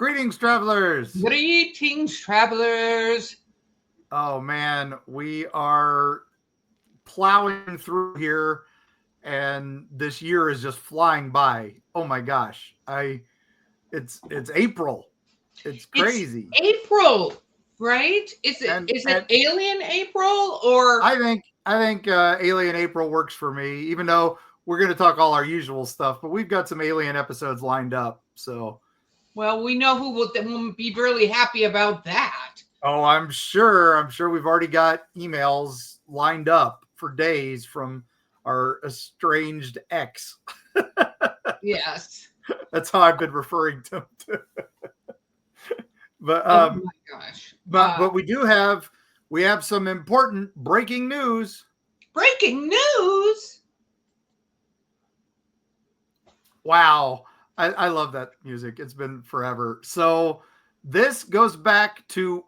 Greetings, travelers. Greetings, travelers. Oh man, we are plowing through here, and this year is just flying by. Oh my gosh, it's April. It's It's crazy. April, right? Is it and is and it Alien April or I think Alien April works for me, even though we're going to talk all our usual stuff, but we've got some Alien episodes lined up. So, well, we know who will be really happy about that. oh, I'm sure we've already got emails lined up for days from our estranged ex. Yes. That's how I've been referring to him. But Oh my gosh. but we have some important breaking news. Breaking news. Wow. I love that music. It's been forever. So this goes back to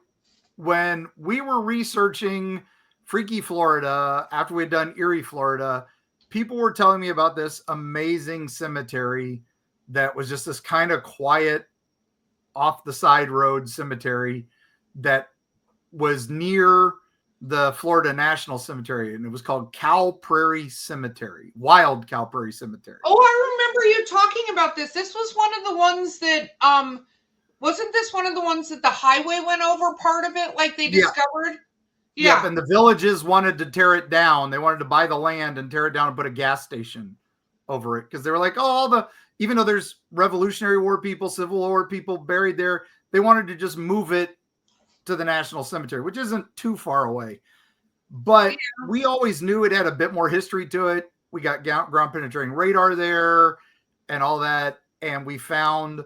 when we were researching Freaky Florida after we had done Eerie, Florida. People were telling me about this amazing cemetery that was just this kind of quiet, off the side road cemetery that was near the Florida National Cemetery, and it was called Cow Prairie Cemetery, Wild Cow Prairie Cemetery. Oh, I remember you talking about this. This was one of the ones that wasn't this one of the ones that the highway went over part of it, like they discovered? Yeah. Yep, and the villages wanted to tear it down. They wanted to buy the land and tear it down and put a gas station over it because they were like, oh, even though there's Revolutionary War people, Civil War people buried there, they wanted to just move it to the National Cemetery, which isn't too far away. But we always knew it had a bit more history to it. We got ground penetrating radar there and all that. And we found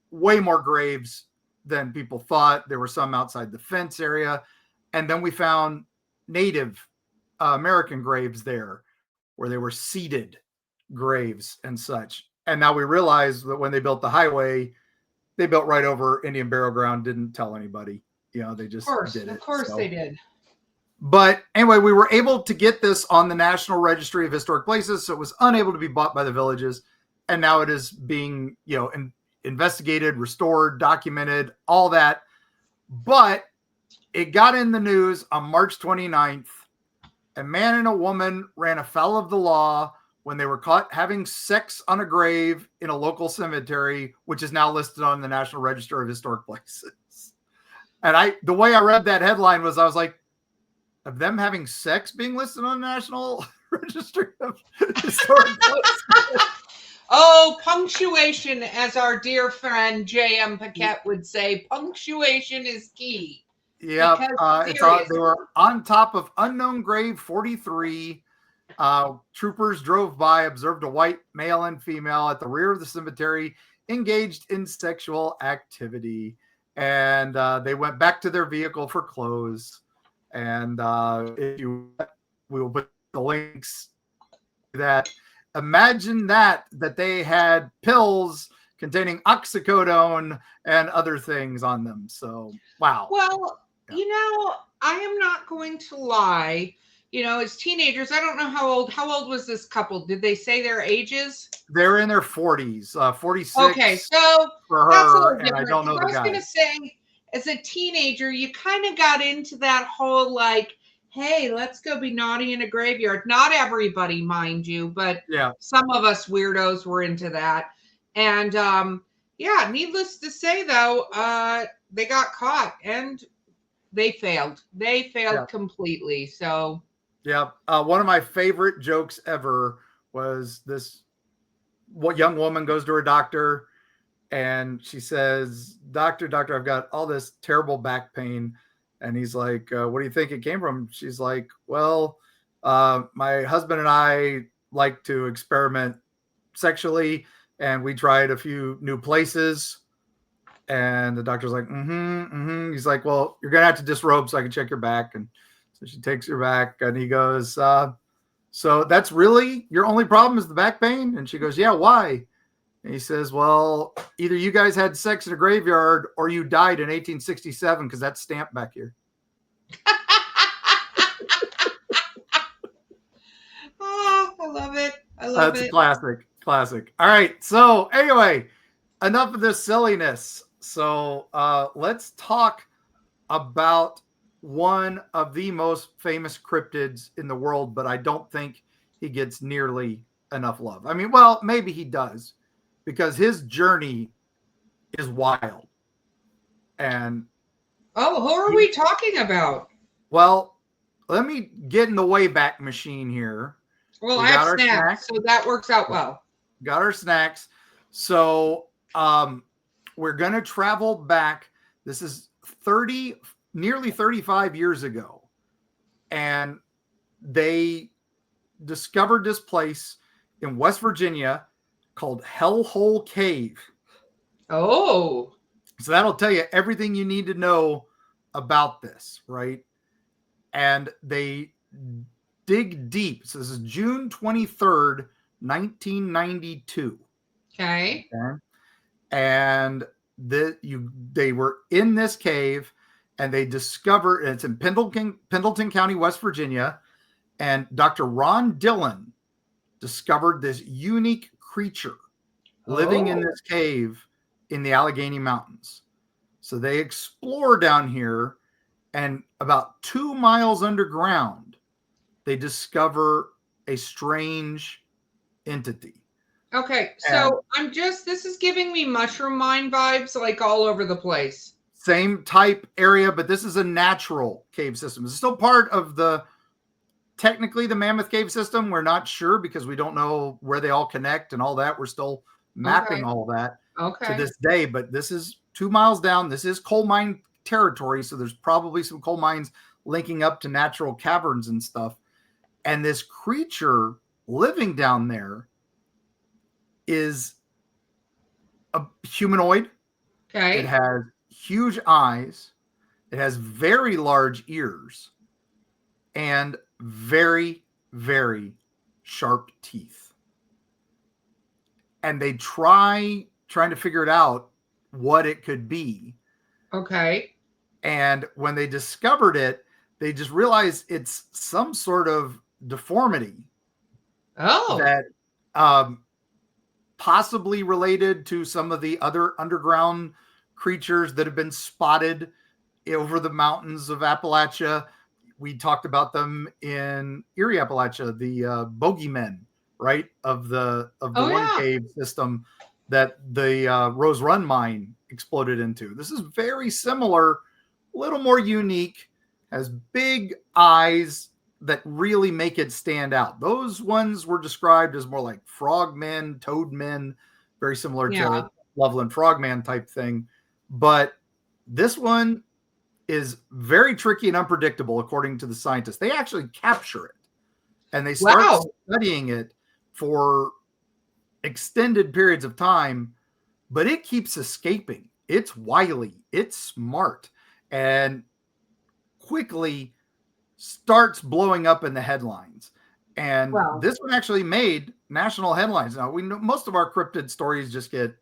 way more graves than people thought. There were some outside the fence area. And then we found Native American graves there where they were seated graves and such. And now we realize that when they built the highway, they built right over Indian burial ground, didn't tell anybody. They just did it. Of course they did. But anyway, we were able to get this on the National Registry of Historic Places, so it was unable to be bought by the villages. And now it is being, investigated, restored, documented, all that. But it got in the news on March 29th. A man and a woman ran afoul of the law when they were caught having sex on a grave in a local cemetery, which is now listed on the National Register of Historic Places. And the way I read that headline was, I was like, of them having sex being listed on the National Register of Historic Places? Oh, punctuation, as our dear friend J.M. Paquette would say, punctuation is key. Yeah, they were on top of unknown grave 43. Troopers drove by, observed a white male and female at the rear of the cemetery engaged in sexual activity. And they went back to their vehicle for clothes. And we will put the links to that. Imagine that they had pills containing oxycodone and other things on them. So, wow. Well, I am not going to lie. As teenagers, I don't know how old was this couple? Did they say their ages? They're in their 40s, 46. Okay, so for her, and I don't know the guy. I was going to say, as a teenager, you kind of got into that whole like, hey, let's go be naughty in a graveyard. Not everybody, mind you, but some of us weirdos were into that. And needless to say, though, they got caught and they failed. They failed completely. So. Yeah. One of my favorite jokes ever was this young woman goes to her doctor and she says, Doctor, I've got all this terrible back pain. And he's like, what do you think it came from? She's like, well, my husband and I like to experiment sexually and we tried a few new places. And the doctor's like, He's like, well, you're going to have to disrobe so I can check your back. And so she takes her back and he goes, so that's really your only problem is the back pain? And she goes, yeah, why? And he says, well, either you guys had sex in a graveyard or you died in 1867 because that's stamped back here. Oh, I love it. That's a classic. All right. So anyway, enough of this silliness. So let's talk about one of the most famous cryptids in the world, but I don't think he gets nearly enough love. I mean, well, maybe he does, because his journey is wild. And who are we talking about? Well, let me get in the Wayback Machine here. Well, I have snacks, so that works out well. Got our snacks. So we're going to travel back. This is nearly 35 years ago. And they discovered this place in West Virginia called Hellhole Cave. Oh. So that'll tell you everything you need to know about this, right? And they dig deep. So this is June 23rd, 1992. Okay. And they were in this cave, and they discovered, and it's in Pendleton County, West Virginia, and Dr. Ron Dillon discovered this unique creature living in this cave in the Allegheny Mountains. So they explore down here, and about 2 miles underground, they discover a strange entity. Okay, so this is giving me Mushroom Mine vibes, like all over the place. Same type area, but this is a natural cave system. It's still part of technically the Mammoth Cave system. We're not sure because we don't know where they all connect and all that. We're still mapping all that to this day, but this is 2 miles down. This is coal mine territory, so there's probably some coal mines linking up to natural caverns and stuff. And this creature living down there is a humanoid. Okay. It has huge eyes. It has very large ears and very, very sharp teeth. And they trying to figure it out what it could be. Okay. And when they discovered it, they just realized it's some sort of deformity. Oh. That possibly related to some of the other underground creatures that have been spotted over the mountains of Appalachia. We talked about them in Eerie, Appalachia, the bogeymen, right? Of the one cave system that the Rose Run mine exploded into. This is very similar, a little more unique, has big eyes that really make it stand out. Those ones were described as more like frogmen, toadmen, very similar to Loveland Frogman type thing. But this one is very tricky and unpredictable, according to the scientists. They actually capture it, and they start studying it for extended periods of time, but it keeps escaping. It's wily, it's smart, and quickly starts blowing up in the headlines. And this one actually made national headlines. Now, we know most of our cryptid stories just get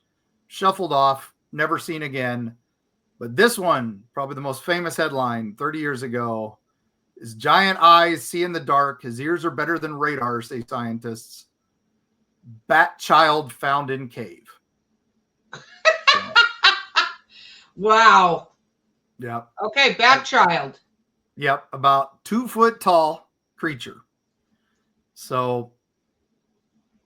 shuffled off, never seen again. But this one, probably the most famous headline 30 years ago, is giant eyes see in the dark. His ears are better than radar, say scientists. Bat child found in cave. Wow. Yep. Okay, bat child. Yep, about 2 foot tall creature. So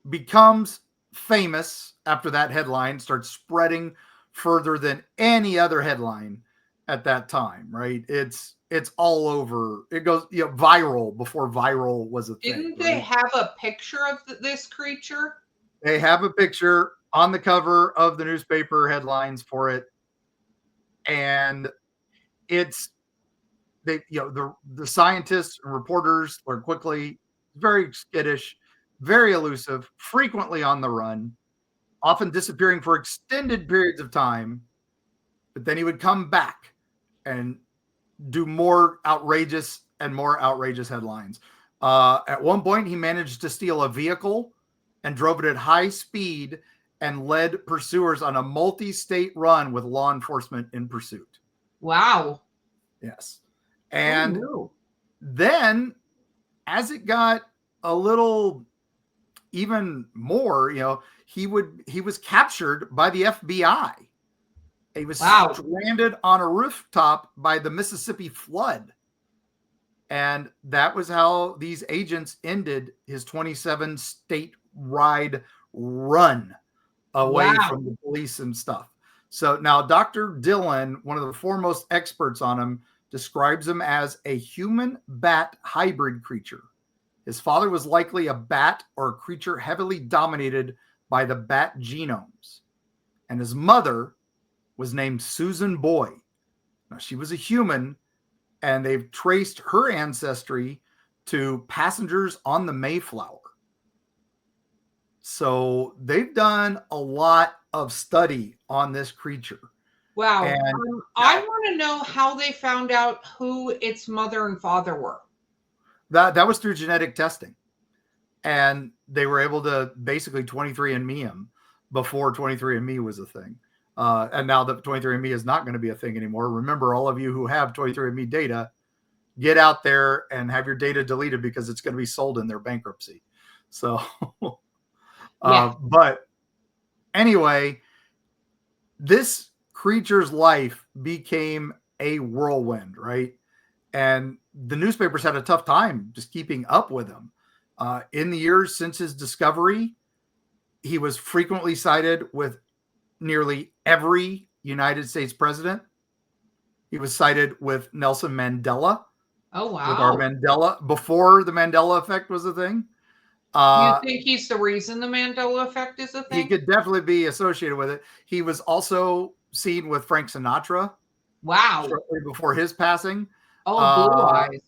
becomes famous after that headline, starts spreading further than any other headline at that time, right? It's all over. It goes viral before viral was a thing. Didn't they have a picture of this creature? They have a picture on the cover of the newspaper headlines for it. And it's the scientists and reporters learn quickly, very skittish, very elusive, frequently on the run, often disappearing for extended periods of time. But then he would come back and do more outrageous headlines. At one point, he managed to steal a vehicle and drove it at high speed and led pursuers on a multi-state run with law enforcement in pursuit. Wow. Yes. And then as it got a little even more, he was captured by the FBI He was stranded on a rooftop by the Mississippi flood. And that was how these agents ended his 27 state ride run away from the police and stuff. So now Dr. Dillon, one of the foremost experts on him, describes him as a human bat hybrid creature. His father was likely a bat or a creature heavily dominated by the bat genomes. And his mother was named Susan Boy. Now, she was a human, and they've traced her ancestry to passengers on the Mayflower. So they've done a lot of study on this creature. Wow. And I want to know how they found out who its mother and father were. That was through genetic testing. And they were able to basically 23andMe him before 23andMe was a thing. And now that 23andMe is not going to be a thing anymore. Remember, all of you who have 23andMe data, get out there and have your data deleted because it's going to be sold in their bankruptcy. So, but anyway, this creature's life became a whirlwind, right? And the newspapers had a tough time just keeping up with him. In the years since his discovery, he was frequently cited with nearly every United States president. He was cited with Nelson Mandela. Oh, wow. With our Mandela, before the Mandela effect was a thing. You think he's the reason the Mandela effect is a thing? He could definitely be associated with it. He was also seen with Frank Sinatra. Wow. Shortly before his passing. Oh, blue eyes.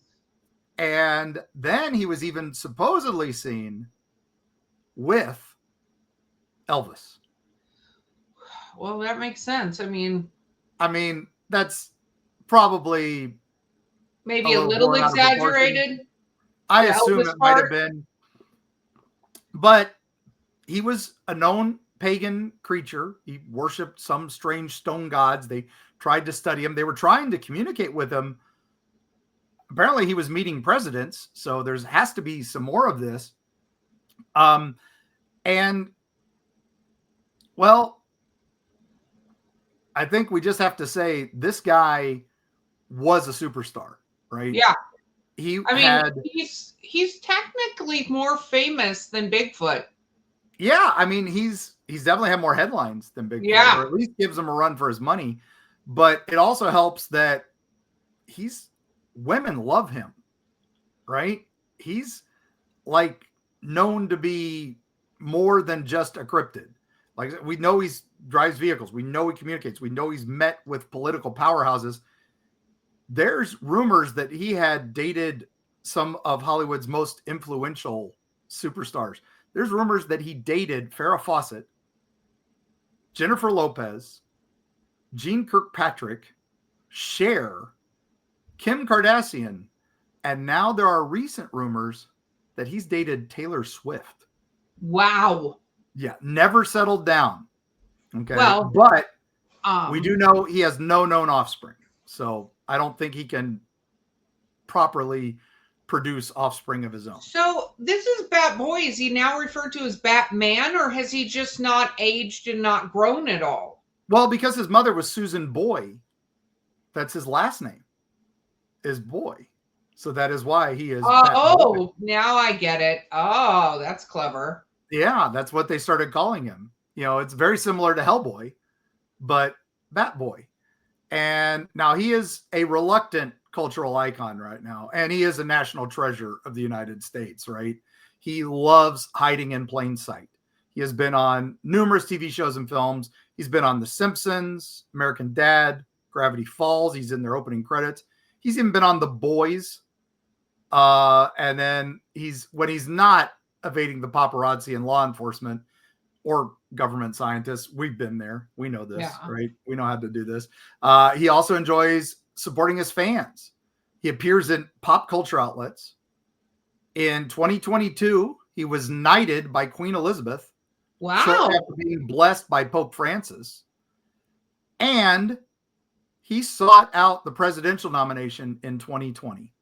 And then he was even supposedly seen with Elvis. Well, that makes sense. I mean, that's probably maybe a little exaggerated. I assume it might have been. But he was a known pagan creature. He worshipped some strange stone gods. They tried to study him. They were trying to communicate with him. Apparently he was meeting presidents. So there has to be some more of this. And well, I think we just have to say this guy was a superstar, right? Yeah. He's technically more famous than Bigfoot. Yeah, he's definitely had more headlines than Bigfoot, yeah, or at least gives him a run for his money. But it also helps that women love him, right? He's like known to be more than just a cryptid. Like, we know he drives vehicles. We know he communicates. We know he's met with political powerhouses. There's rumors that he had dated some of Hollywood's most influential superstars. There's rumors that he dated Farrah Fawcett, Jennifer Lopez, Jean Kirkpatrick, Cher, Kim Kardashian, and now there are recent rumors that he's dated Taylor Swift. Wow. Yeah, never settled down. Okay. Well, but we do know he has no known offspring. So I don't think he can properly produce offspring of his own. So this is Bat Boy. Is he now referred to as Batman, or has he just not aged and not grown at all? Well, because his mother was Susan Boy, that's his last name, is Boy. So that is why he is. Oh, now I get it. Oh, that's clever. Yeah, that's what they started calling him. It's very similar to Hellboy, but Bat Boy. And now he is a reluctant cultural icon right now. And he is a national treasure of the United States, right? He loves hiding in plain sight. He has been on numerous TV shows and films. He's been on The Simpsons, American Dad, Gravity Falls. He's in their opening credits. He's even been on The Boys. And then when he's not evading the paparazzi and law enforcement or government scientists, we've been there. We know this, right? We know how to do this. He also enjoys supporting his fans. He appears in pop culture outlets. In 2022, he was knighted by Queen Elizabeth. Wow. Shortly after being blessed by Pope Francis. And he sought out the presidential nomination in 2020.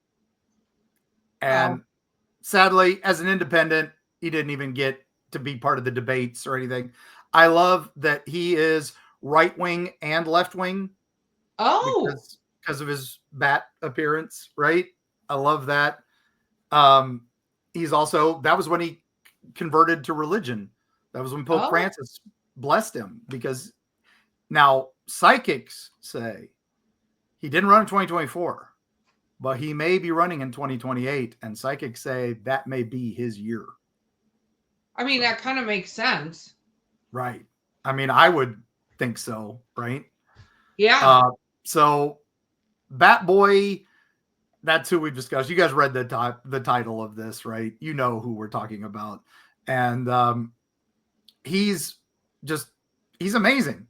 And sadly, as an independent, he didn't even get to be part of the debates or anything. I love that he is right wing and left wing. Oh, because of his bat appearance, right? I love that. He's also, that was when he converted to religion. That was when Pope Francis blessed him, because now psychics say he didn't run in 2024, but he may be running in 2028, and psychics say that may be his year. I mean, that kind of makes sense. Right. I mean, I would think so, right? Yeah. So Bat Boy, that's who we've discussed. You guys read the title of this, right? You know who we're talking about. And he's amazing.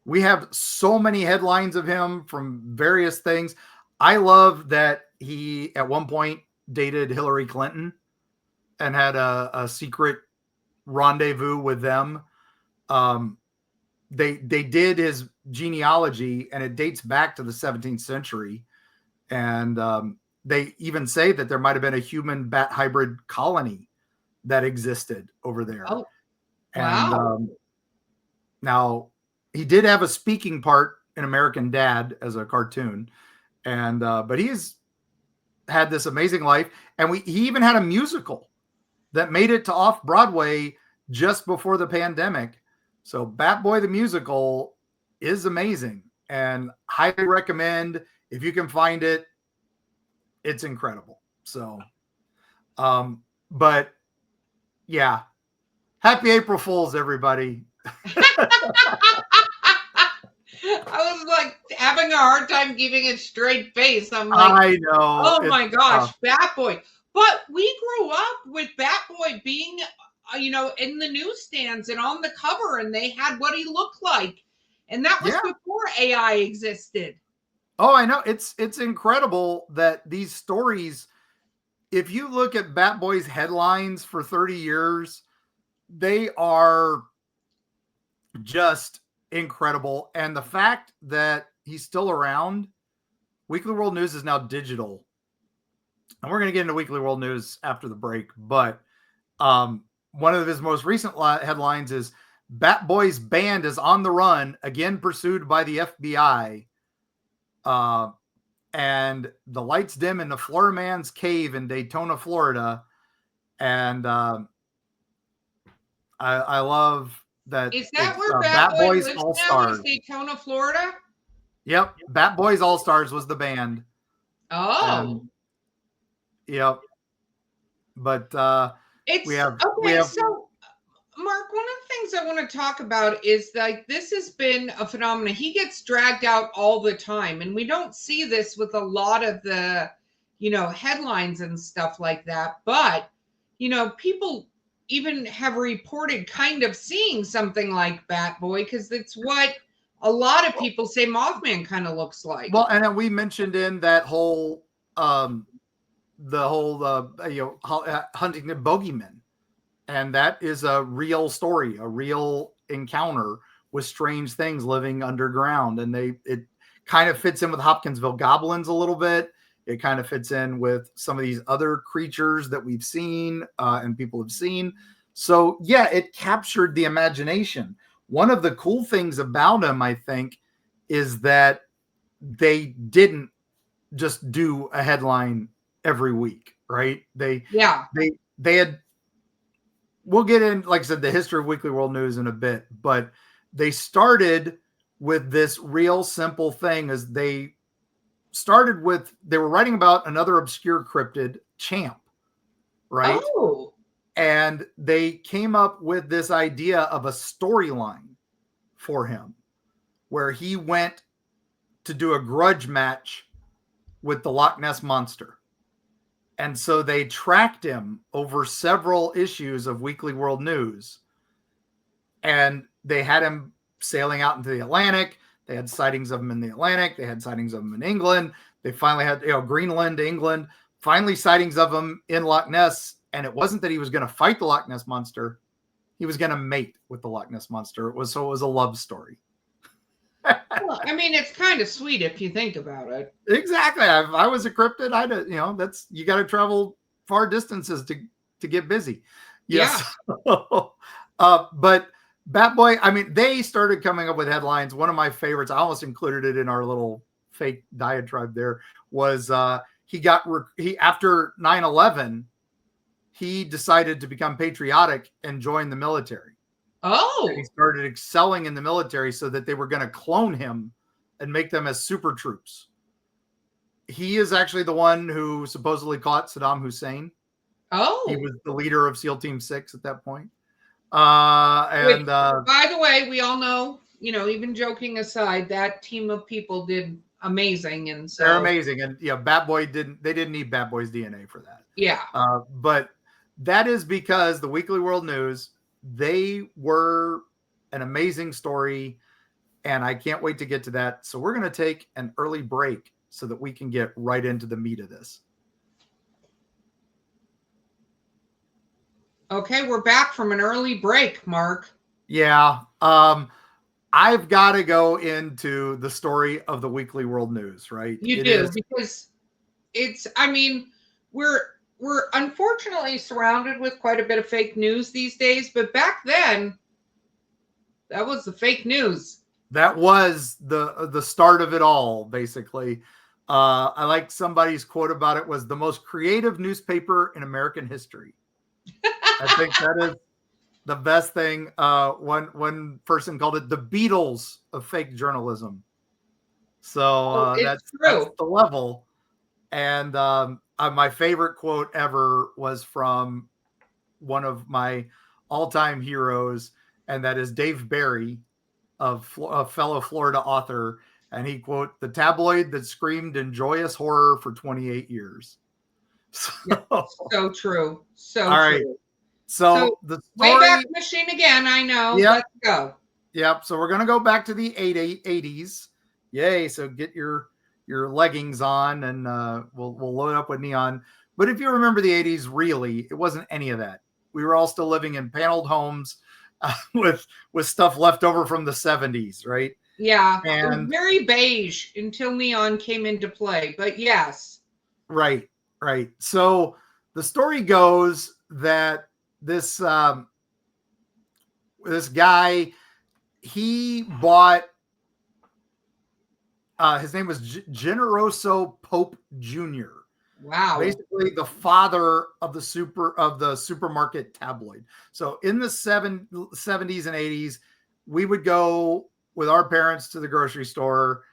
We have so many headlines of him from various things. I love that he at one point dated Hillary Clinton and had a secret rendezvous with them. They did his genealogy, and it dates back to the 17th century. And they even say that there might have been a human bat hybrid colony that existed over there. Oh, wow. And now he did have a speaking part in American Dad as a cartoon. And but he's had this amazing life. And he even had a musical that made it to off-Broadway just before the pandemic. So Bat Boy the musical is amazing, and highly recommend if you can find it. It's incredible. So, but yeah, happy April Fools, everybody. I was like having a hard time giving it straight face. I'm like, I know. Oh my gosh, Bat Boy. But we grew up with Bat Boy being, in the newsstands and on the cover, and they had what he looked like. And that was before AI existed. Oh, I know. It's incredible that these stories, if you look at Bat Boy's headlines for 30 years, they are just incredible. And the fact that he's still around, Weekly World News is now digital. And we're going to get into Weekly World News after the break. But one of his most recent headlines is Bat Boy's band is on the run, again pursued by the FBI. And the lights dim in the Florida Man's cave in Daytona, Florida. And I love that. Is that where Bat Boys All Stars? Daytona, Florida? Yep. Bat Boys All Stars was the band. Oh. Yep. But we have so Mark, one of the things I want to talk about is like this has been a phenomenon. He gets dragged out all the time, and we don't see this with a lot of the, headlines and stuff like that. But, people even have reported kind of seeing something like Bat Boy, because it's what a lot of people say Mothman kind of looks like. Well, and then we mentioned in that whole Huntington Bogeyman. And that is a real story, a real encounter with strange things living underground. And it kind of fits in with Hopkinsville goblins a little bit. It kind of fits in with some of these other creatures that we've seen and people have seen. So, yeah, it captured the imagination. One of the cool things about him, I think, is that they didn't just do a headline every week, right? They had. We'll get in, like I said, the history of Weekly World News in a bit, but they started with this real simple thing as they were writing about another obscure cryptid, Champ, right? Oh. And they came up with this idea of a storyline for him where he went to do a grudge match with the Loch Ness Monster. And so they tracked him over several issues of Weekly World News. And they had him sailing out into the Atlantic. They had sightings of him in the Atlantic. They had sightings of him in England. They finally had, Greenland, England. Finally, sightings of him in Loch Ness. And it wasn't that he was going to fight the Loch Ness Monster. He was going to mate with the Loch Ness Monster. It was a love story. Well, I mean, it's kind of sweet if you think about it. Exactly. If I was a cryptid, you got to travel far distances to get busy. Yes. Yeah. But Bat Boy, I mean, they started coming up with headlines. One of my favorites, I almost included it in our little fake diatribe there, was he after 9/11, he decided to become patriotic and join the military. Oh. And he started excelling in the military so that they were going to clone him and make them as super troops. He is actually the one who supposedly caught Saddam Hussein. Oh. He was the leader of SEAL Team 6 at that point. Which, by the way, we all know, even joking aside, that team of people did amazing. And so they're amazing. And Bat Boy they didn't need Bat Boy's DNA for that. Yeah. But that is because the Weekly World News, they were an amazing story. And I can't wait to get to that. So we're going to take an early break so that we can get right into the meat of this. Okay, we're back from an early break, Mark. Yeah. I've got to go into the story of the Weekly World News, right? You do, because we're unfortunately surrounded with quite a bit of fake news these days, but back then, that was the fake news. That was the start of it all, basically. I like somebody's quote about it was the most creative newspaper in American history. I think that is the best thing. One person called it the Beatles of fake journalism. So that's the level. And my favorite quote ever was from one of my all-time heroes, and that is Dave Barry, a fellow Florida author. And he quote, "The tabloid that screamed in joyous horror for 28 years. So true. So all right. true. So the story, Wayback Machine again, I know. Yep. Let's go. Yep. So we're going to go back to the 80s. Yay. So get your leggings on, and we'll load up with neon. But if you remember the 80s, really, it wasn't any of that. We were all still living in paneled homes with stuff left over from the 70s, right? Yeah. And very beige until neon came into play. But yes. Right. So the story goes that this guy, he bought his name was Generoso Pope Jr. Wow. Basically the father of the supermarket tabloid. So in the 70s and 80s, we would go with our parents to the grocery store,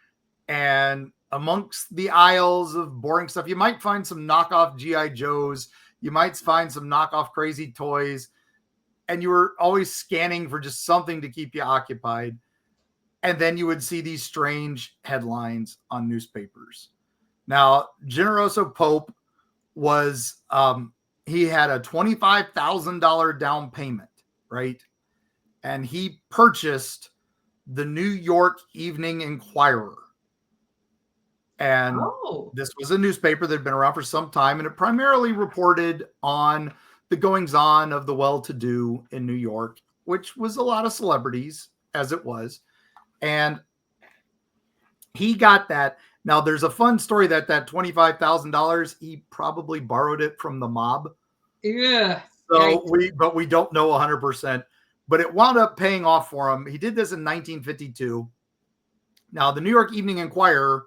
and amongst the aisles of boring stuff, you might find some knockoff G.I. Joes. You might find some knockoff crazy toys, and you were always scanning for just something to keep you occupied. And then you would see these strange headlines on newspapers. Now, Generoso Pope was, he had a $25,000 down payment, right? And he purchased the New York Evening Inquirer. And this was a newspaper that had been around for some time, and it primarily reported on the goings-on of the well-to-do in New York, which was a lot of celebrities, as it was. And he got that. Now, there's a fun story that $25,000, he probably borrowed it from the mob. Yeah. So we don't know 100%, but it wound up paying off for him. He did this in 1952. Now, the New York Evening Inquirer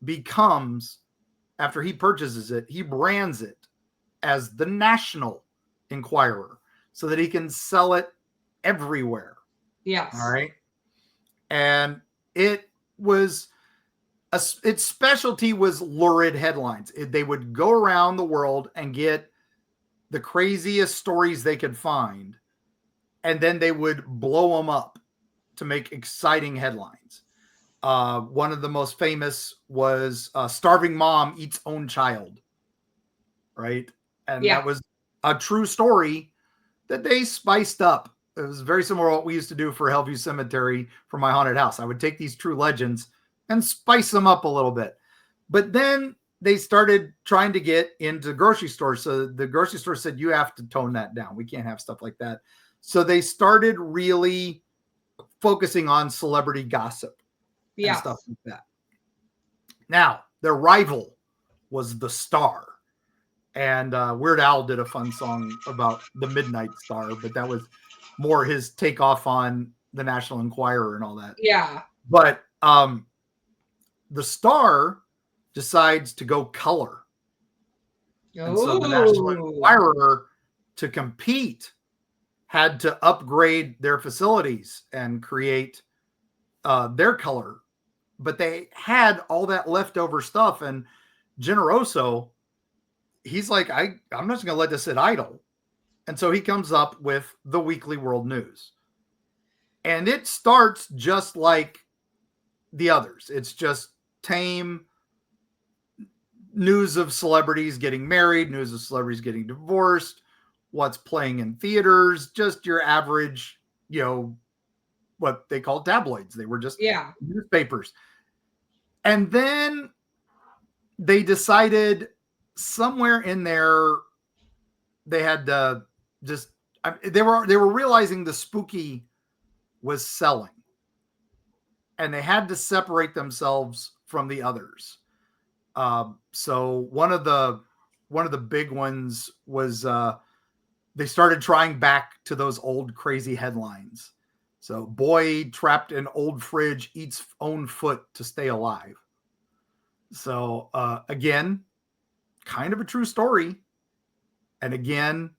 becomes, after he purchases it, he brands it as the National Enquirer so that he can sell it everywhere. Yes. All right. And it was its specialty was lurid headlines. They would go around the world and get the craziest stories they could find, and then they would blow them up to make exciting headlines. One of the most famous was starving mom eats own child, right? And that was a true story that they spiced up. It was very similar to what we used to do for Hellview Cemetery for my haunted house. I would take these true legends and spice them up a little bit. But then they started trying to get into grocery stores. So the grocery store said, you have to tone that down. We can't have stuff like that. So they started really focusing on celebrity gossip and stuff like that. Now, their rival was the Star. And Weird Al did a fun song about the Midnight Star, but that was more his takeoff on the National Enquirer and all that. Yeah. But the Star decides to go color. And so the National Enquirer, to compete, had to upgrade their facilities and create their color. But they had all that leftover stuff. And Generoso, he's like, I'm not just going to let this sit idle. And so he comes up with the Weekly World News. And it starts just like the others. It's just tame news of celebrities getting married, news of celebrities getting divorced, what's playing in theaters, just your average, what they called tabloids. They were just newspapers. And then they decided somewhere in there, they had to they were realizing the spooky was selling, and they had to separate themselves from the others. So one of the big ones was they started trying back to those old crazy headlines. So, boy trapped in old fridge eats own foot to stay alive. So again, kind of a true story. And again,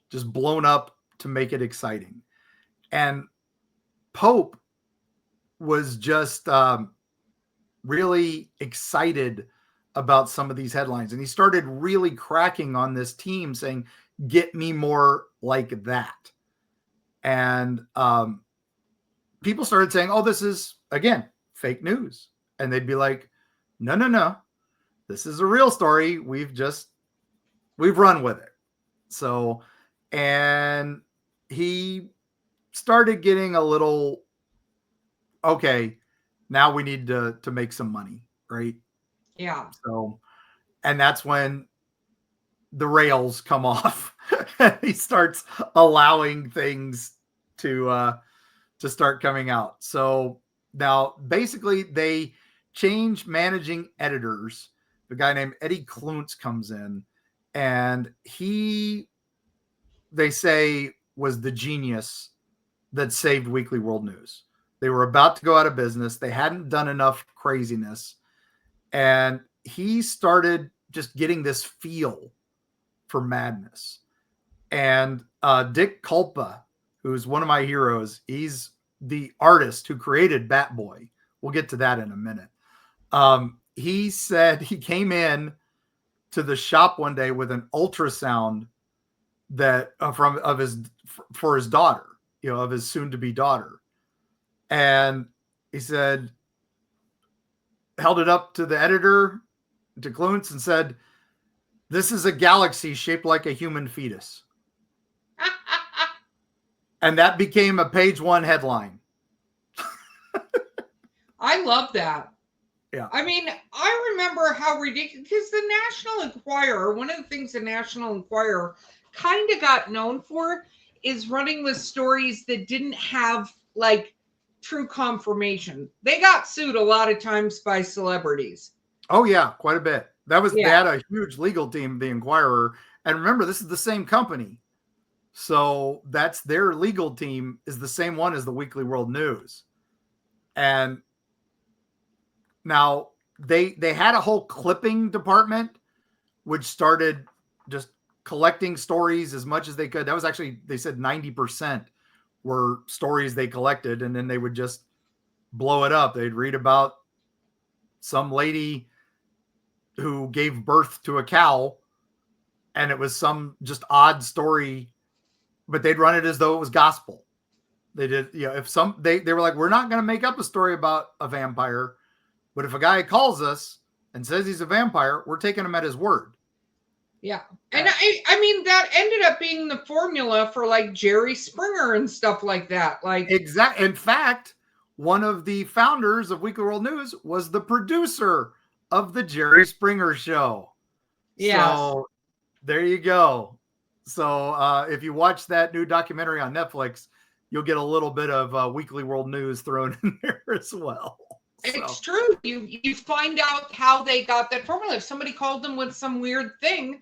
just blown up to make it exciting. And Pope was just really excited about some of these headlines. And he started really cracking on this team saying, get me more like that. And people started saying, oh, this is, again, fake news. And they'd be like, no. This is a real story. We've run with it. So, and he started getting a little, okay, now we need to make some money, right? Yeah. So, and that's when the rails come off. He starts allowing things to start coming out. So now basically they change managing editors. The guy named Eddie Kluntz comes in, and they say, was the genius that saved Weekly World News. They were about to go out of business. They hadn't done enough craziness. And he started just getting this feel for madness. And Dick Culpa, who's one of my heroes, he's the artist who created Batboy. We'll get to that in a minute. He said he came in to the shop one day with an ultrasound that for his daughter, of his soon-to-be daughter. And he said, held it up to the editor, to Kluntz, and said, this is a galaxy shaped like a human fetus. And that became a page one headline. I love that. Yeah. I mean, I remember how ridiculous, because the National Enquirer, one of the things the National Enquirer kind of got known for is running with stories that didn't have like true confirmation. They got sued a lot of times by celebrities. Oh yeah, quite a bit. They had a huge legal team, the Enquirer. And remember, this is the same company. So that's their legal team is the same one as the Weekly World News. And now they had a whole clipping department, which started just collecting stories as much as they could. That was actually, they said 90% were stories they collected, and then they would just blow it up. They'd read about some lady who gave birth to a cow, and it was some just odd story, but they'd run it as though it was gospel. They did, they were like, we're not going to make up a story about a vampire, but if a guy calls us and says he's a vampire, we're taking him at his word. Yeah. And I mean, that ended up being the formula for like Jerry Springer and stuff like that. Like, exactly. In fact, one of the founders of Weekly World News was the producer of the Jerry Springer show. Yeah. So there you go. So if you watch that new documentary on Netflix, you'll get a little bit of Weekly World News thrown in there as well. It's true. You find out how they got that formula. If somebody called them with some weird thing,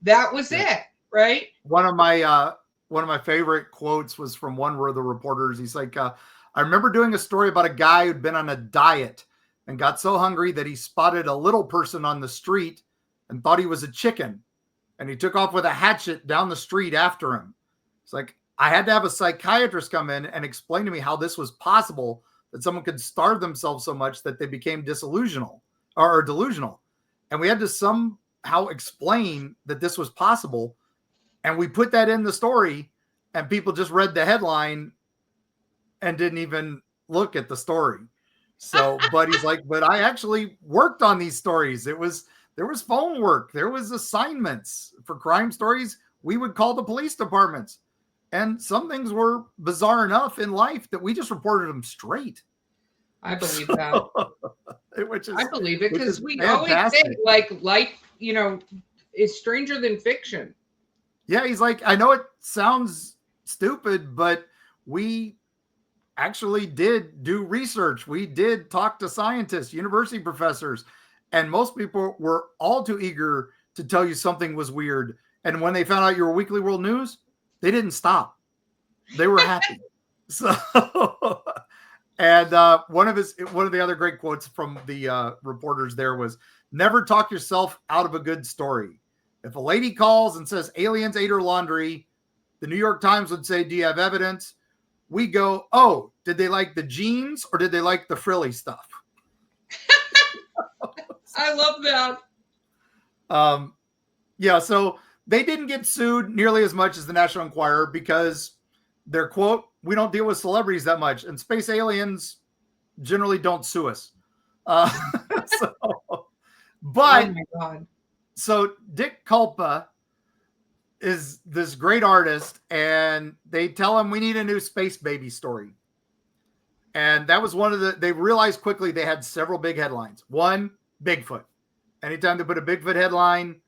That was it, right? One of my favorite quotes was from one of the reporters. He's like, I remember doing a story about a guy who'd been on a diet and got so hungry that he spotted a little person on the street and thought he was a chicken. And he took off with a hatchet down the street after him. It's like, I had to have a psychiatrist come in and explain to me how this was possible, that someone could starve themselves so much that they became delusional. And we had to somehow explain that this was possible. And we put that in the story, and people just read the headline and didn't even look at the story. So, but he's like, but I actually worked on these stories. There was phone work. There was assignments for crime stories. We would call the police departments. And some things were bizarre enough in life that we just reported them straight. I believe that. I believe it, because we always think like life, is stranger than fiction. Yeah, he's like, I know it sounds stupid, but we actually did do research. We did talk to scientists, university professors, and most people were all too eager to tell you something was weird. And when they found out you were Weekly World News, they didn't stop. They were happy. So, and one of the other great quotes from the reporters there was, "Never talk yourself out of a good story. If a lady calls and says aliens ate her laundry, the New York Times would say, 'Do you have evidence?' We go, 'Oh, did they like the jeans or did they like the frilly stuff?'" I love that. Yeah, so they didn't get sued nearly as much as the National Enquirer because their quote, "We don't deal with celebrities that much, and space aliens generally don't sue us." But oh my God. So Dick Culpa is this great artist, and they tell him, "We need a new space baby story." And that was they realized quickly they had several big headlines. One, Bigfoot. Anytime they put a Bigfoot headline,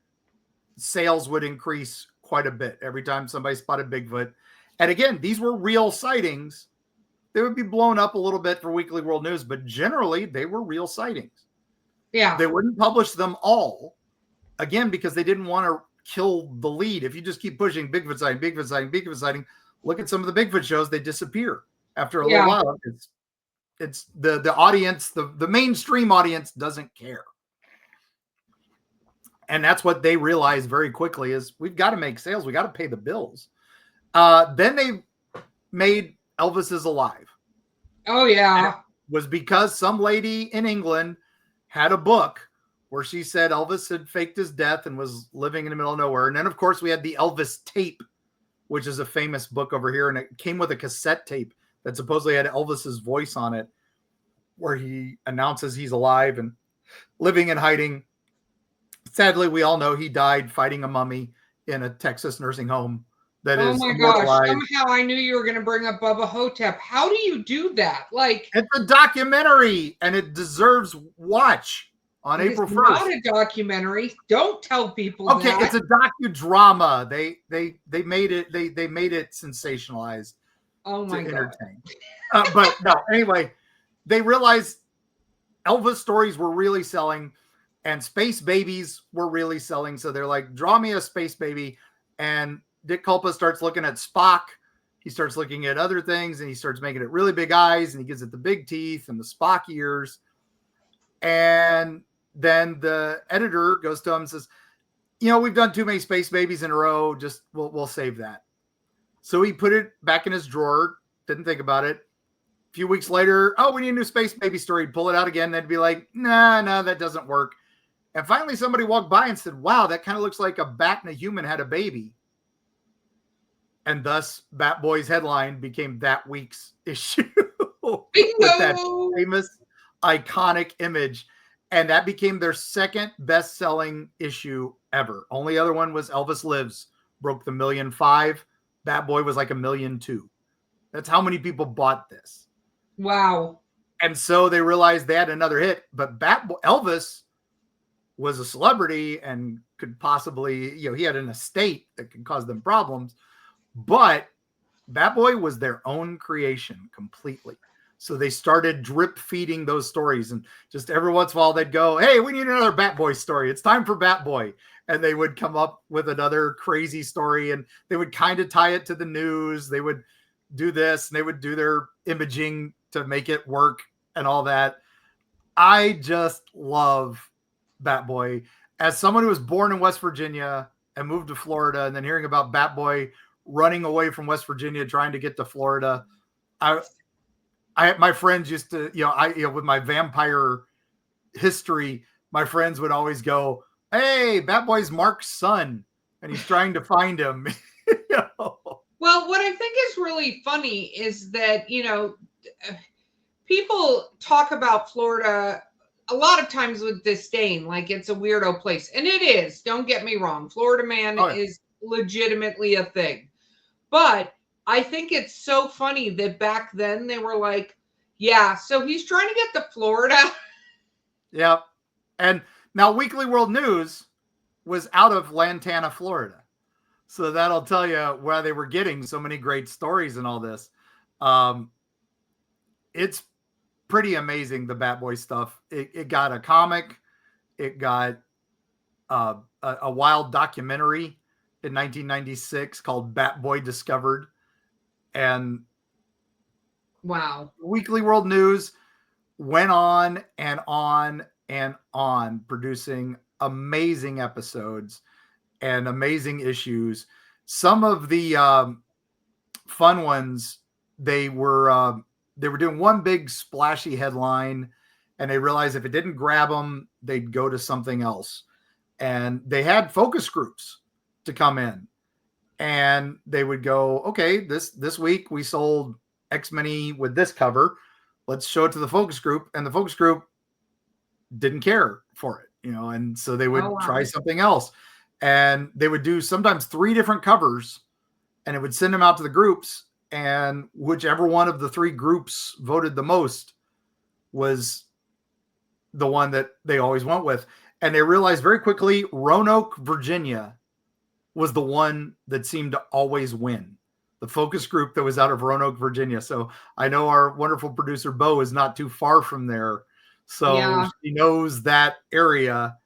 sales would increase quite a bit every time somebody spotted Bigfoot. And again, these were real sightings. They would be blown up a little bit for Weekly World News, but generally they were real sightings. Yeah. They wouldn't publish them all, again, because they didn't want to kill the lead. If you just keep pushing Bigfoot sighting, Bigfoot sighting, Bigfoot sighting, look at some of the Bigfoot shows, they disappear after a little while. It's the audience, the mainstream audience doesn't care. And that's what they realized very quickly is, we've got to make sales. We got to pay the bills. Then they made Elvis Is Alive. Oh, yeah. And it was because some lady in England had a book where she said Elvis had faked his death and was living in the middle of nowhere. And then, of course, we had the Elvis tape, which is a famous book over here. And it came with a cassette tape that supposedly had Elvis's voice on it, where he announces he's alive and living in hiding. Sadly, we all know he died fighting a mummy in a Texas nursing home. Oh my gosh. Somehow I knew you were going to bring up Bubba Hotep. How do you do that? Like, it's a documentary and it deserse watch on April 1st. It's not a documentary. Don't tell people that. Okay, it's a docudrama. They made it sensationalized. Oh my God. Entertain. But no, anyway, they realized Elvis stories were really selling and space babies were really selling. So they're like, draw me a space baby. And Dick Culpa starts looking at Spock. He starts looking at other things and he starts making it really big eyes and he gives it the big teeth and the Spock ears. And then the editor goes to him and says, we've done too many space babies in a row. Just we'll save that. So he put it back in his drawer. Didn't think about it. A few weeks later, we need a new space baby story. He'd pull it out again. They'd be like, no, that doesn't work. And finally somebody walked by and said, wow, that kind of looks like a bat and a human had a baby. And thus Bat Boy's headline became that week's issue with that famous iconic image. And that became their second best-selling issue ever. Only other one was Elvis Lives, broke the 1.5 million. Bat Boy was like 1.2 million. That's how many people bought this. Wow. And so they realized they had another hit, but Elvis was a celebrity and could possibly, he had an estate that could cause them problems, but Bat Boy was their own creation completely. So they started drip feeding those stories, and just every once in a while they'd go, "Hey, we need another Bat Boy story. It's time for Bat Boy." And they would come up with another crazy story, and they would kind of tie it to the news. They would do this, and they would do their imaging to make it work and all that. I just love Bat Boy. As someone who was born in West Virginia and moved to Florida, and then hearing about Bat Boy running away from West Virginia trying to get to Florida, my friends used to, with my vampire history, my friends would always go, "Hey, Bat Boy's Mark's son, and he's trying to find him." Well, what I think is really funny is that, people talk about Florida a lot of times with disdain, like it's a weirdo place. And it is. Don't get me wrong. Florida man is legitimately a thing. But I think it's so funny that back then they were like, yeah, so he's trying to get to Florida. Yep. And now Weekly World News was out of Lantana, Florida. So that'll tell you where they were getting so many great stories and all this. It's pretty amazing, the Bat Boy stuff. It got a comic. It got a wild documentary in 1996 called Bat Boy Discovered. And wow. Weekly World News went on and on and on, producing amazing episodes and amazing issues. Some of the fun ones, they were doing one big splashy headline, and they realized if it didn't grab them, they'd go to something else. And they had focus groups to come in, and they would go, "Okay, this week we sold X many with this cover. Let's show it to the focus group." And the focus group didn't care for it, and so they would try something else. And they would do sometimes 3 different covers, and it would send them out to the groups, and whichever one of the 3 groups voted the most was the one that they always went with. And they realized very quickly Roanoke, Virginia was the one that seemed to always win. The focus group that was out of Roanoke, Virginia. So I know our wonderful producer Bo is not too far from there. So she knows that area.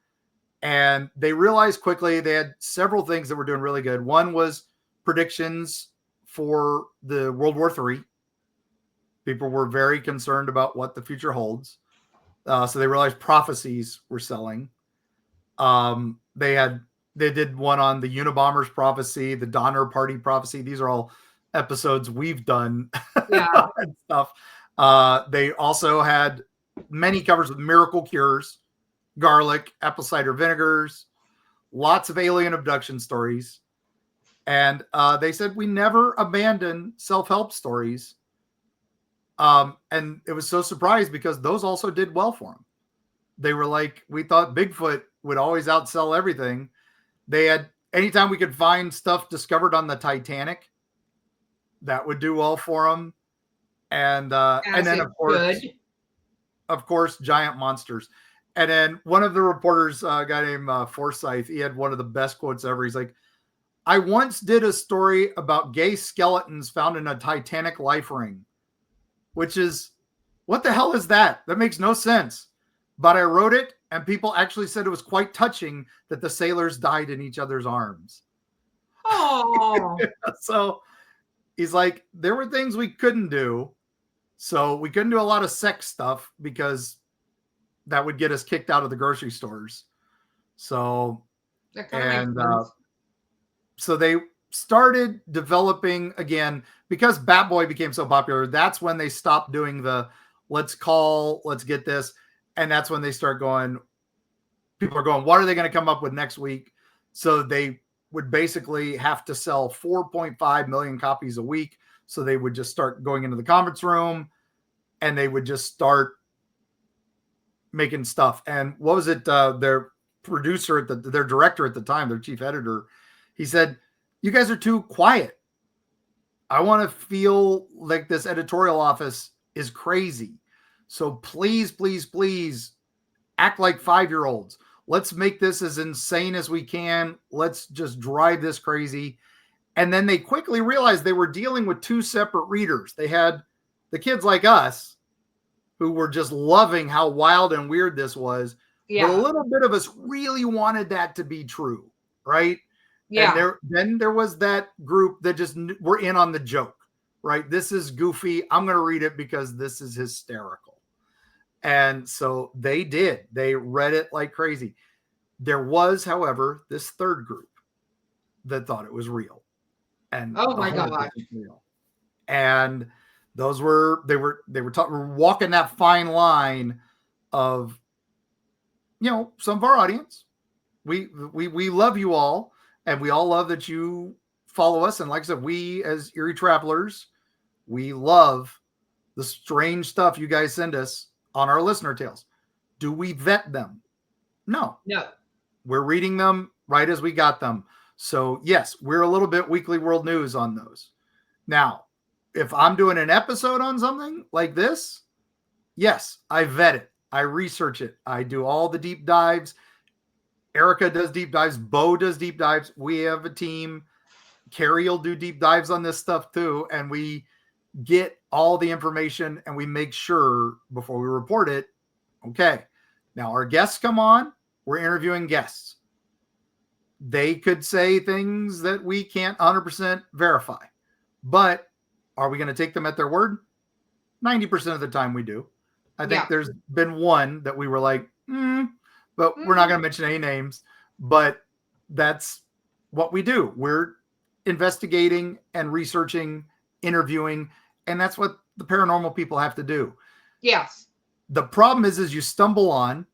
And they realized quickly they had several things that were doing really good. One was predictions for the World War III. People were very concerned about what the future holds. So they realized prophecies were selling. They did one on the Unabomber's prophecy, the Donner Party prophecy. These are all episodes we've done and stuff. They also had many covers with miracle cures, garlic, apple cider vinegars, lots of alien abduction stories. And they said, we never abandon self-help stories. And it was so surprised because those also did well for them. They were like, we thought Bigfoot would always outsell everything. They had, anytime we could find stuff discovered on the Titanic, that would do well for them. And then of course, giant monsters. And then one of the reporters, a guy named Forsyth, he had one of the best quotes ever. He's like, I once did a story about gay skeletons found in a Titanic life ring, which is, what the hell is that? That makes no sense. But I wrote it, and people actually said it was quite touching that the sailors died in each other's arms. Oh. So he's like, there were things we couldn't do. So we couldn't do a lot of sex stuff because that would get us kicked out of the grocery stores. So, so they started developing again, because Bat Boy became so popular. That's when they stopped doing the let's get this. And that's when they start going, people are going, what are they going to come up with next week? So they would basically have to sell 4.5 million copies a week. So they would just start going into the conference room and they would just start making stuff. And what was it? Their producer, their director at the time, their chief editor, he said, you guys are too quiet. I want to feel like this editorial office is crazy. So please, please, please act like 5-year-olds. Let's make this as insane as we can. Let's just drive this crazy. And then they quickly realized they were dealing with 2 separate readers. They had the kids like us who were just loving how wild and weird this was. Yeah. But a little bit of us really wanted that to be true, right? Yeah. And there was that group that just were in on the joke, right? This is goofy. I'm going to read it because this is hysterical. And so they did. They read it like crazy. There was, however, this third group that thought it was real. And oh my God. Real. And those were they were walking that fine line of, you know, some of our audience. We love you all, and we all love that you follow us. And like I said, we as Eerie Travelers, we love the strange stuff you guys send us on our listener tales. Do we vet them? No. We're reading them right as we got them. So yes, we're a little bit Weekly World News on those. Now, if I'm doing an episode on something like this, yes, I vet it. I research it. I do all the deep dives. Erika does deep dives. Bo does deep dives. We have a team. Carrie will do deep dives on this stuff too. And we get all the information and we make sure before we report it. Okay. Now our guests come on. We're interviewing guests. They could say things that we can't 100% verify. But are we going to take them at their word? 90% of the time we do. I think there's been one that we were like, but we're not going to mention any names. But that's what we do. We're investigating and researching, interviewing, and that's what the paranormal people have to do. Yes. The problem is you stumble on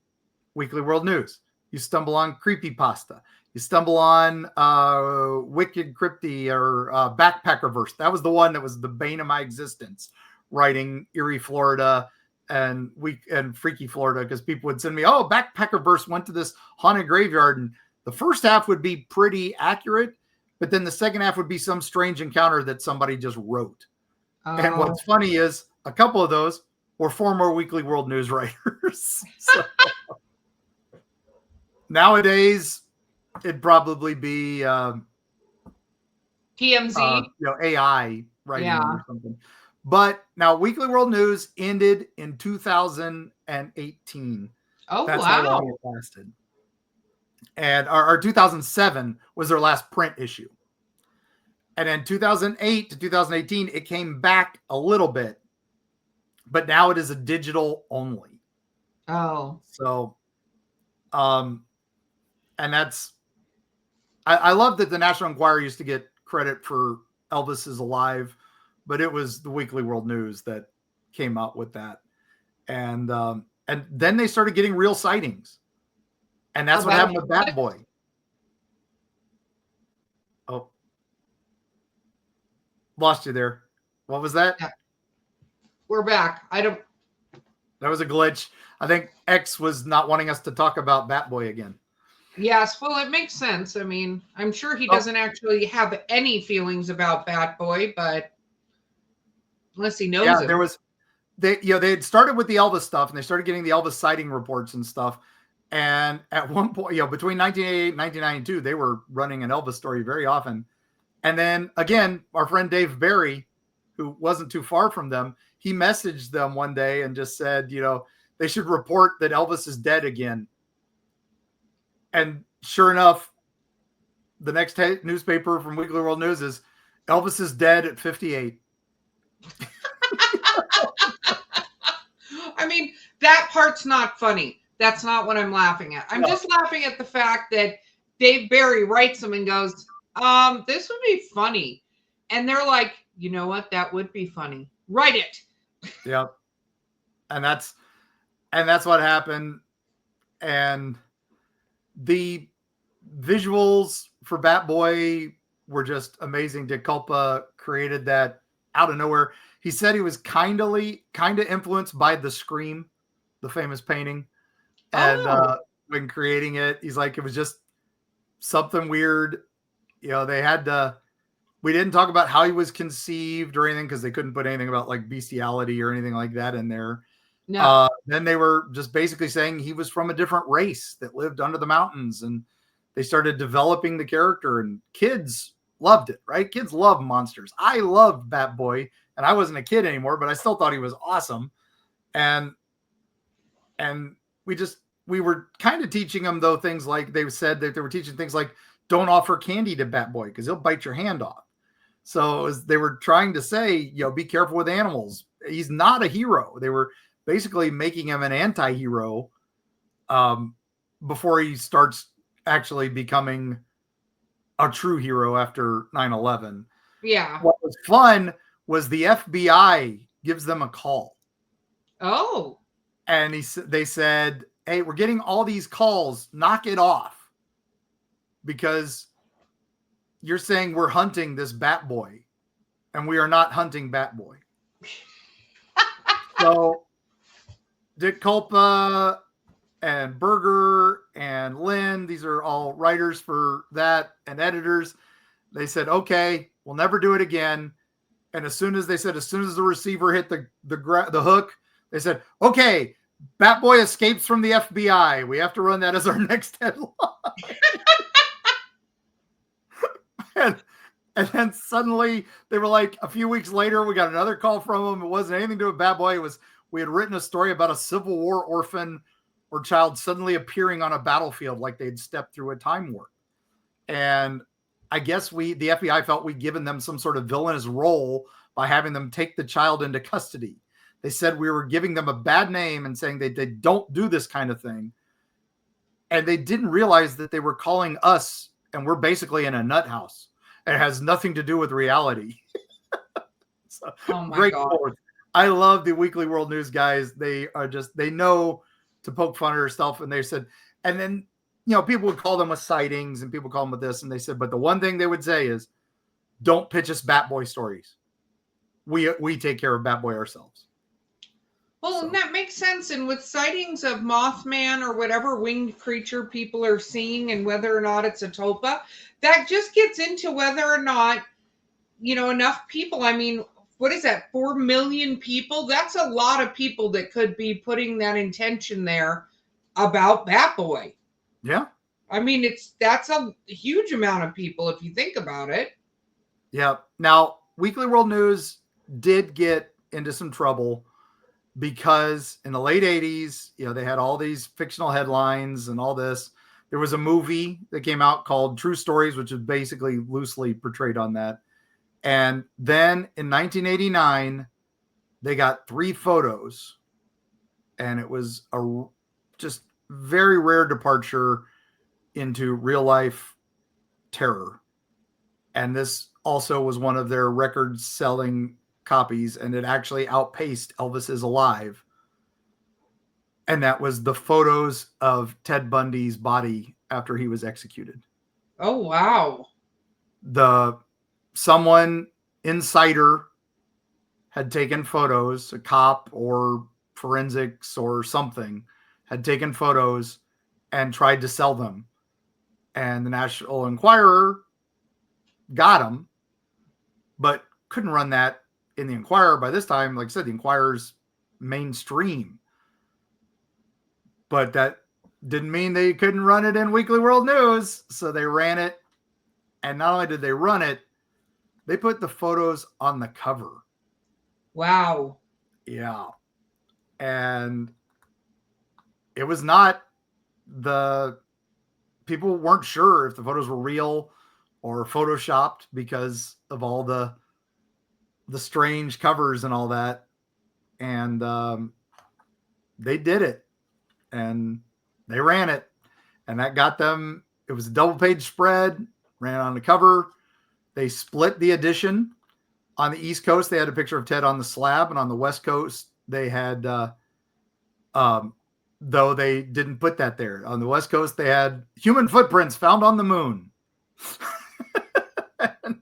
Weekly World News. You stumble on Creepypasta. You stumble on Wicked Cryptid or Backpackerverse. That was the one that was the bane of my existence, writing Eerie, Florida and Freaky Florida, because people would send me, oh, Backpackerverse went to this haunted graveyard. And the first half would be pretty accurate, but then the second half would be some strange encounter that somebody just wrote. Oh. And what's funny is a couple of those were former Weekly World News writers. So, nowadays, it'd probably be TMZ, AI writing or something. But now Weekly World News ended in 2018. Oh, that's wow. how long it lasted. And our 2007 was their last print issue. And then 2008 to 2018, it came back a little bit, but now it is a digital only. Oh, so, and that's, I love that the National Enquirer used to get credit for Elvis Is Alive, but it was the Weekly World News that came out with that. And then they started getting real sightings. And that's what happened with Bat Boy. Oh, lost you there. What was that? Yeah. We're back. That was a glitch. I think X was not wanting us to talk about Bat Boy again. Yes, well, it makes sense. I mean, I'm sure he doesn't actually have any feelings about Bat Boy, but unless he knows him. There was, they had started with the Elvis stuff, and they started getting the Elvis sighting reports and stuff. And at one point, between 1988 and 1992, they were running an Elvis story very often. And then again, our friend Dave Barry, who wasn't too far from them, he messaged them one day and just said, they should report that Elvis is dead again. And sure enough, the next newspaper from Weekly World News is Elvis is dead at 58. I mean, that part's not funny. That's not what I'm laughing at. I'm just laughing at the fact that Dave Barry writes them and goes, this would be funny. And they're like, you know what? That would be funny. Write it. Yep. And that's what happened. And the visuals for Bat Boy were just amazing. Dick Culpa created that out of nowhere. He said he was kind of influenced by The Scream, the famous painting. And when creating it, he's like, it was just something weird. We didn't talk about how he was conceived or anything because they couldn't put anything about like bestiality or anything like that in there. No. Then they were just basically saying he was from a different race that lived under the mountains, and they started developing the character, and kids loved it, right? Kids love monsters. I loved Bat Boy, and I wasn't a kid anymore, but I still thought he was awesome. And we were kind of teaching them, though, things like, they said that they were teaching things like, don't offer candy to Bat Boy because he'll bite your hand off. So they were trying to say, be careful with animals. He's not a hero. They were basically making him an anti-hero before he starts actually becoming a true hero after 9/11. Yeah. What was fun was the FBI gives them a call. Oh. And they said, hey, we're getting all these calls. Knock it off. Because you're saying we're hunting this Bat Boy. And we are not hunting Bat Boy. So Dick Culpa and Berger and Lynn, these are all writers for that and editors. They said, okay, we'll never do it again. And as soon as the receiver hit the hook, they said, okay, Bat Boy escapes from the FBI. We have to run that as our next headline. and then suddenly they were like, a few weeks later, we got another call from them. It wasn't anything to do with Bat Boy. We had written a story about a Civil War orphan or child suddenly appearing on a battlefield like they'd stepped through a time warp. And I guess the FBI felt we'd given them some sort of villainous role by having them take the child into custody. They said we were giving them a bad name and saying they don't do this kind of thing. And they didn't realize that they were calling us, and we're basically in a nut house. It has nothing to do with reality. So, oh my great God. quote. I love the Weekly World News guys. They know to poke fun at herself. And they said, and then, people would call them with sightings and people call them with this. And they said, but the one thing they would say is, don't pitch us Bat Boy stories. We take care of Bat Boy ourselves. Well, and that makes sense. And with sightings of Mothman or whatever winged creature people are seeing and whether or not it's a tulpa, that just gets into whether or not, enough people. I mean, what is that? 4 million people? That's a lot of people that could be putting that intention there about Bat Boy. Yeah. I mean, that's a huge amount of people if you think about it. Yeah. Now, Weekly World News did get into some trouble because in the late 80s, they had all these fictional headlines and all this. There was a movie that came out called True Stories, which is basically loosely portrayed on that. And then in 1989, they got 3 photos. And it was a just very rare departure into real life terror. And this also was one of their record-selling copies, and it actually outpaced Elvis Is Alive. And that was the photos of Ted Bundy's body after he was executed. Oh, wow. Someone insider had taken photos, a cop or forensics or something had taken photos and tried to sell them. And the National Enquirer got them, but couldn't run that in the Enquirer. By this time, like I said, the Enquirer's mainstream. But that didn't mean they couldn't run it in Weekly World News. So they ran it. And not only did they run it, they put the photos on the cover. Wow. Yeah. And it was not people weren't sure if the photos were real or photoshopped because of all the strange covers and all that. And they did it. And they ran it. And that got them, it was a double page spread, ran on the cover. They split the edition. On the East Coast, they had a picture of Ted on the slab. And on the West Coast, they had, though they didn't put that there. On the West Coast, they had human footprints found on the moon.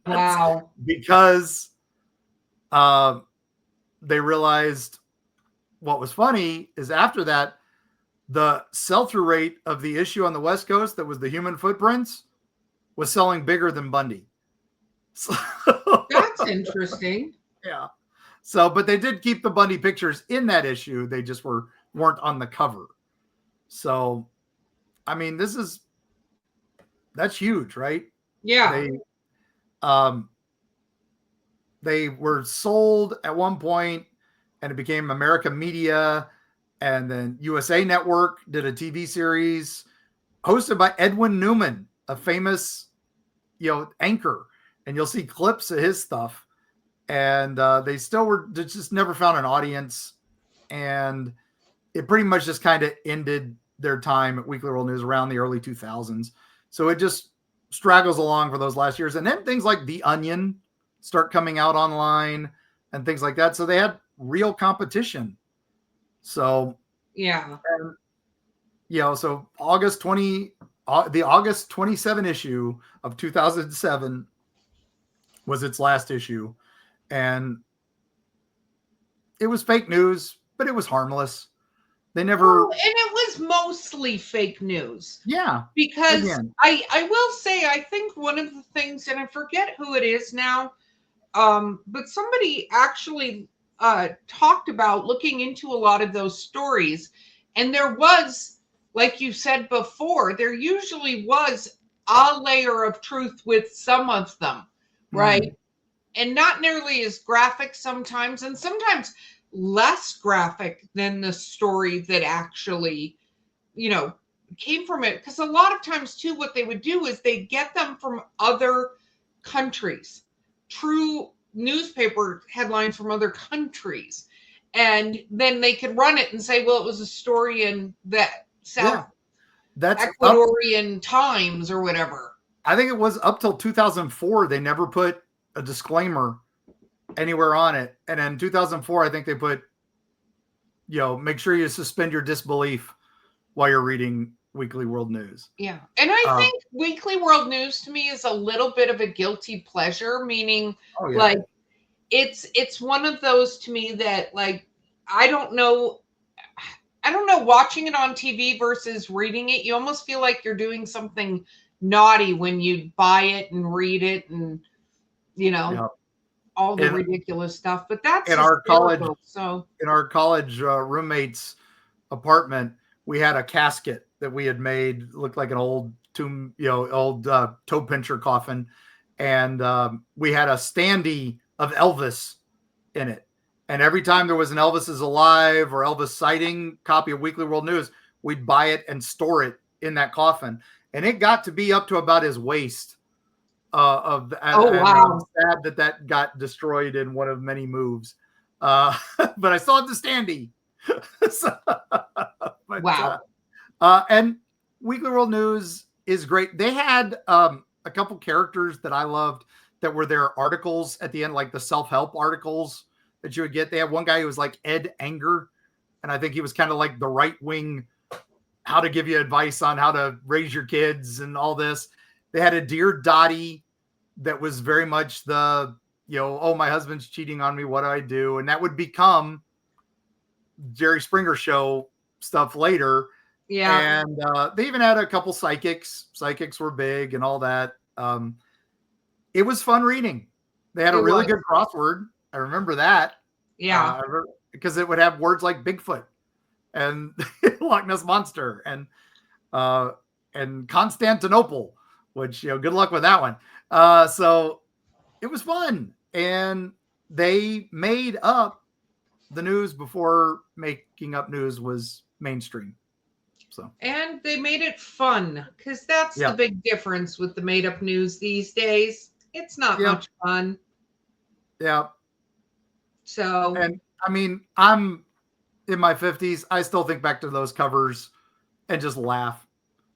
Wow. Because they realized what was funny is after that, the sell-through rate of the issue on the West Coast that was the human footprints was selling bigger than Bundy. So, that's interesting. Yeah. So, but they did keep the Bundy pictures in that issue. They just weren't on the cover. So, I mean, that's huge, right? Yeah. They were sold at one point and it became America Media, and then USA Network did a TV series hosted by Edwin Newman, a famous, anchor, and you'll see clips of his stuff. And they just never found an audience, and it pretty much just kind of ended their time at Weekly World News around the early 2000s. So it just straggles along for those last years, and then things like The Onion start coming out online and things like that. So they had real competition. So yeah, so the August 27 issue of 2007 was its last issue, and it was fake news, but it was harmless. They never, and it was mostly fake news. Yeah, because again, I will say, I think one of the things, and I forget who it is now, but somebody actually talked about looking into a lot of those stories, and there was, like you said before, there usually was a layer of truth with some of them, right? And not nearly as graphic sometimes, and sometimes less graphic than the story that actually, came from it. Because a lot of times too, what they would do is they get them from other countries, true newspaper headlines from other countries, and then they could run it and say, well, it was a story in that South Ecuadorian Times or whatever. I think it was up till 2004 they never put a disclaimer anywhere on it, and in 2004 I think they put, make sure you suspend your disbelief while you're reading Weekly World News. Yeah, and I think Weekly World News to me is a little bit of a guilty pleasure, meaning like it's one of those to me that, like, I don't know watching it on TV versus reading it, you almost feel like you're doing something naughty when you buy it and read it, and all the ridiculous stuff. But that's in our college roommate's apartment, we had a casket that we had made, looked like an old tomb, old toe pincher coffin, and we had a standee of Elvis in it. And every time there was an Elvis Is Alive or Elvis sighting copy of Weekly World News, we'd buy it and store it in that coffin. And it got to be up to about his waist. Wow! I'm sad that got destroyed in one of many moves. But I still have the standee. Wow! And Weekly World News is great. They had a couple characters that I loved that were their articles at the end, like the self-help articles that you would get. They had one guy who was like Ed Anger, and I think he was kind of like the right-wing, how to give you advice on how to raise your kids and all this. They had a Dear Dottie that was very much the, oh, my husband's cheating on me, what do I do? And that would become Jerry Springer Show stuff later. Yeah. And they even had a couple psychics. Psychics were big and all that. It was fun reading. They had a really good crossword. I remember that. Yeah. Because it would have words like Bigfoot and Loch Ness Monster and Constantinople, which, good luck with that one. So it was fun. And they made up the news before making up news was mainstream. So, and they made it fun, because that's the big difference with the made up news these days. It's not much fun. Yeah. So, and I mean, I'm in my 50s. I still think back to those covers and just laugh.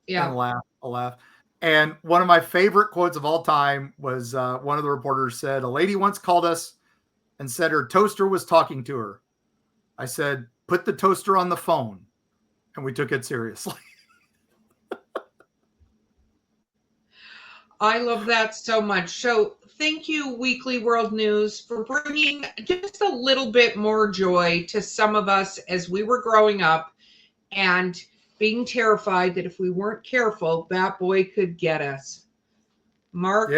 Yeah. And laugh. And one of my favorite quotes of all time was one of the reporters said, a lady once called us and said her toaster was talking to her. I said, put the toaster on the phone. And we took it seriously. I love that so much. So thank you, Weekly World News, for bringing just a little bit more joy to some of us as we were growing up and being terrified that if we weren't careful, that boy could get us. Mark,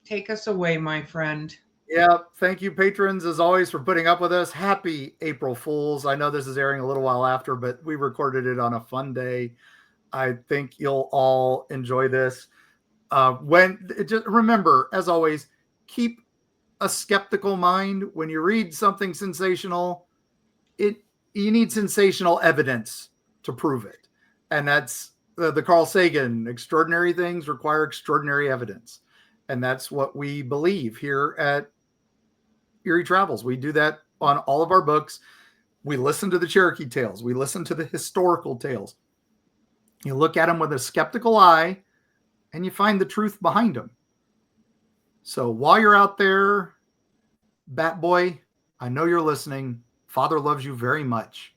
take us away, my friend. Yeah, thank you, patrons, as always, for putting up with us. Happy April Fools. I know this is airing a little while after, but we recorded it on a fun day. I think you'll all enjoy this. Just remember, as always, keep a skeptical mind. When you read something sensational, you need sensational evidence to prove it. And that's the Carl Sagan, extraordinary things require extraordinary evidence. And that's what we believe here at Eerie Travels. We do that on all of our books. We listen to the Cherokee tales. We listen to the historical tales. You look at them with a skeptical eye and you find the truth behind them. So while you're out there, Bat Boy, I know you're listening. Father loves you very much.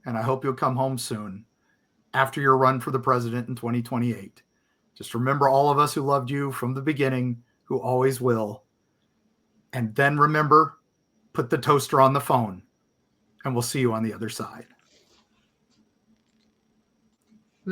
And I hope you'll come home soon after your run for the president in 2028. Just remember all of us who loved you from the beginning, who always will. And then remember, put the toaster on the phone, and we'll see you on the other side.